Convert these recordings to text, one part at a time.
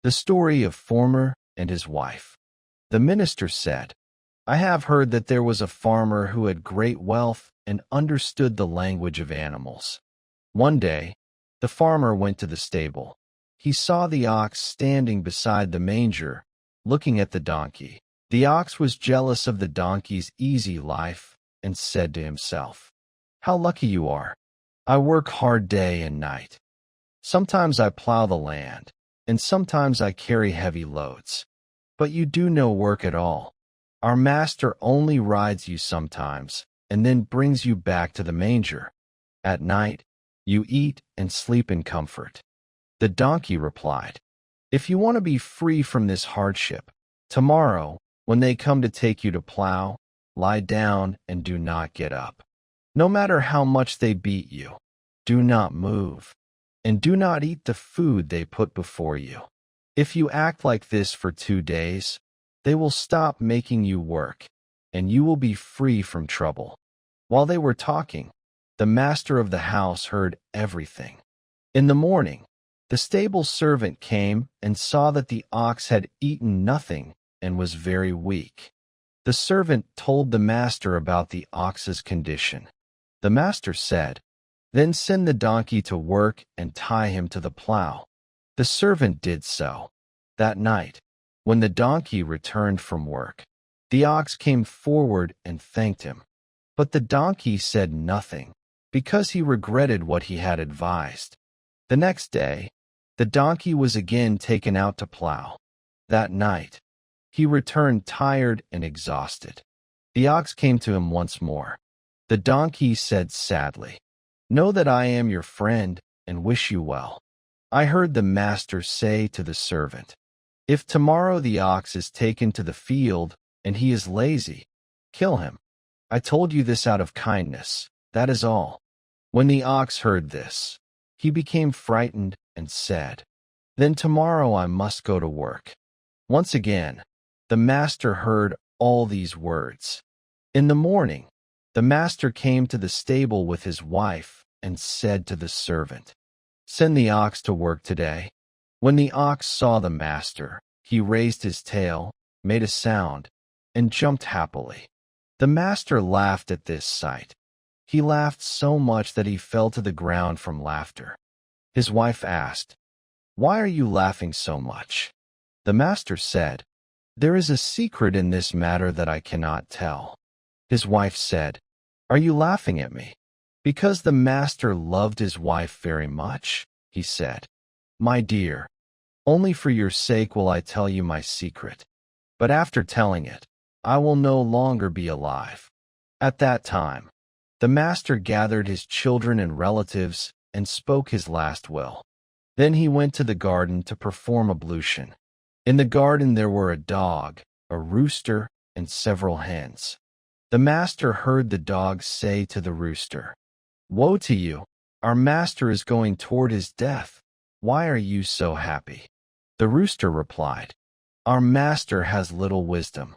The story of farmer and his wife. The minister said, I have heard that there was a farmer who had great wealth and understood the language of animals. One day, the farmer went to the stable. He saw the ox standing beside the manger, looking at the donkey. The ox was jealous of the donkey's easy life and said to himself, How lucky you are! I work hard day and night. Sometimes I plow the land, and sometimes I carry heavy loads. But you do no work at all. Our master only rides you sometimes, and then brings you back to the manger. At night, you eat and sleep in comfort. The donkey replied, If you want to be free from this hardship, tomorrow, when they come to take you to plow, lie down and do not get up. No matter how much they beat you, do not move, and do not eat the food they put before you. If you act like this for 2 days, they will stop making you work, and you will be free from trouble. While they were talking, the master of the house heard everything. In the morning, the stable servant came and saw that the ox had eaten nothing and was very weak. The servant told the master about the ox's condition. The master said, Then send the donkey to work and tie him to the plow. The servant did so. That night, when the donkey returned from work, the ox came forward and thanked him. But the donkey said nothing, because he regretted what he had advised. The next day, the donkey was again taken out to plow. That night, he returned tired and exhausted. The ox came to him once more. The donkey said sadly, Know that I am your friend and wish you well. I heard the master say to the servant, If tomorrow the ox is taken to the field and he is lazy, kill him. I told you this out of kindness, that is all. When the ox heard this, he became frightened and said, Then tomorrow I must go to work. Once again, the master heard all these words. In the morning, the master came to the stable with his wife and said to the servant, Send the ox to work today. When the ox saw the master, he raised his tail, made a sound, and jumped happily. The master laughed at this sight. He laughed so much that he fell to the ground from laughter. His wife asked, Why are you laughing so much? The master said, There is a secret in this matter that I cannot tell. His wife said, Are you laughing at me? Because the master loved his wife very much, he said, My dear, only for your sake will I tell you my secret. But after telling it, I will no longer be alive. At that time, the master gathered his children and relatives and spoke his last will. Then he went to the garden to perform ablution. In the garden there were a dog, a rooster, and several hens. The master heard the dog say to the rooster, Woe to you! Our master is going toward his death. Why are you so happy? The rooster replied, Our master has little wisdom.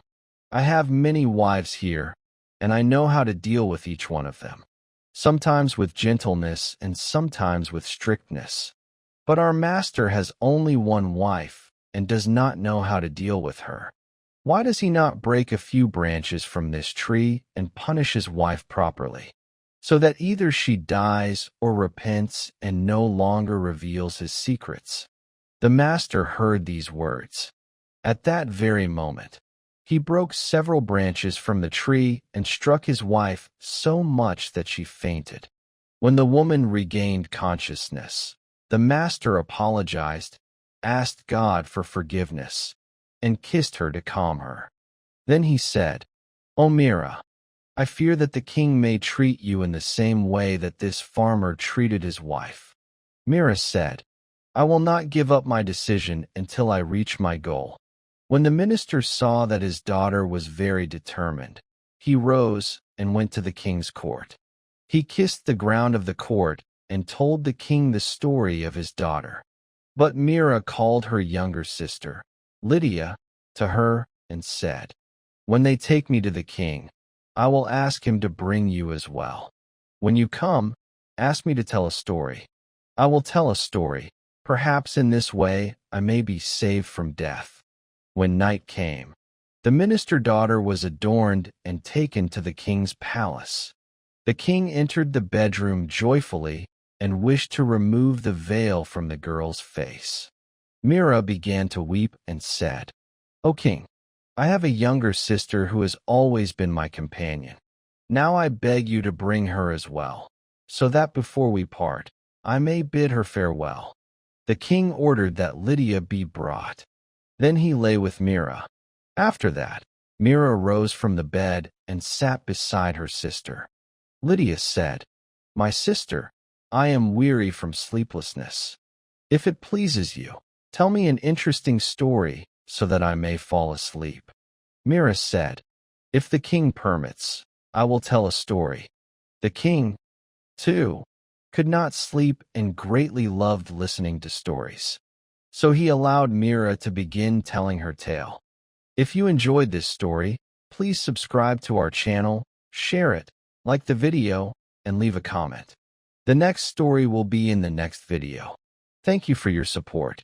I have many wives here, and I know how to deal with each one of them, sometimes with gentleness and sometimes with strictness. But our master has only one wife and does not know how to deal with her. Why does he not break a few branches from this tree and punish his wife properly, so that either she dies or repents and no longer reveals his secrets? The master heard these words. At that very moment, he broke several branches from the tree and struck his wife so much that she fainted. When the woman regained consciousness, the master apologized, asked God for forgiveness, and kissed her to calm her. Then he said, O Mira, I fear that the king may treat you in the same way that this farmer treated his wife. Mira said, I will not give up my decision until I reach my goal. When the minister saw that his daughter was very determined, he rose and went to the king's court. He kissed the ground of the court and told the king the story of his daughter. But Mira called her younger sister, Lydia, to her and said, When they take me to the king, I will ask him to bring you as well. When you come, ask me to tell a story. I will tell a story, Perhaps in this way I may be saved from death." When night came, the minister's daughter was adorned and taken to the king's palace. The king entered the bedroom joyfully and wished to remove the veil from the girl's face. Mira began to weep and said, "O king, I have a younger sister who has always been my companion. Now I beg you to bring her as well, so that before we part, I may bid her farewell." The king ordered that Lydia be brought. Then he lay with Mira. After that, Mira rose from the bed and sat beside her sister. Lydia said, "My sister, I am weary from sleeplessness. If it pleases you, tell me an interesting story so that I may fall asleep." Mira said, "If the king permits, I will tell a story." The king, too, could not sleep and greatly loved listening to stories. So he allowed Mira to begin telling her tale. If you enjoyed this story, please subscribe to our channel, share it, like the video, and leave a comment. The next story will be in the next video. Thank you for your support.